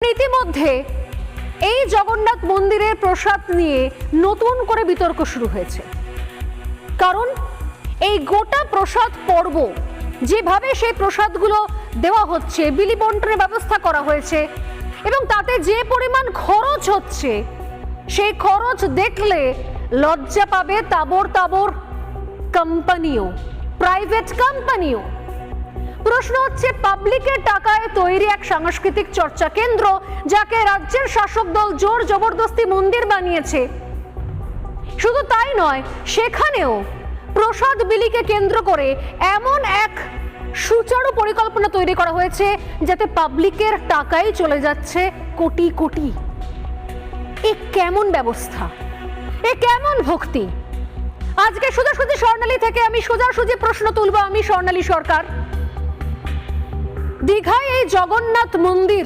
ইতিমধ্যে এই জগন্নাথ মন্দিরের প্রসাদ নিয়ে নতুন করে বিতর্ক শুরু হয়েছে। কারণ এই গোটা প্রসাদ পর্ব যেভাবে সেই প্রসাদগুলো দেওয়া হচ্ছে, বিলি বন্টনের ব্যবস্থা করা হয়েছে এবং তাতে যে পরিমাণ খরচ হচ্ছে, সেই খরচ দেখলে লজ্জা পাবে তাবর তাবর কোম্পানিও, প্রাইভেট কোম্পানিও। প্রশ্ন হচ্ছে, পাবলিকের টাকায় তৈরি এক সাংস্কৃতিক চর্চা কেন্দ্র, যাকে রাজ্যের শাসক দল জোর জবরদস্তি মন্দির বানিয়েছে। শুধু তাই নয়, সেখানেও প্রসাদ বিলিকে কেন্দ্র করে এমন এক সুচারু পরিকল্পনা তৈরি করা হয়েছে যাতে পাবলিকের টাকাই চলে যাচ্ছে কোটি কোটি। এ কেমন ব্যবস্থা, এ কেমন ভক্তি? আজকে সোজাসুজি স্বর্ণালী থেকে আমি সোজাসুজি প্রশ্ন তুলবো। আমি স্বর্ণালী সরকার। দীঘায় এই জগন্নাথ মন্দির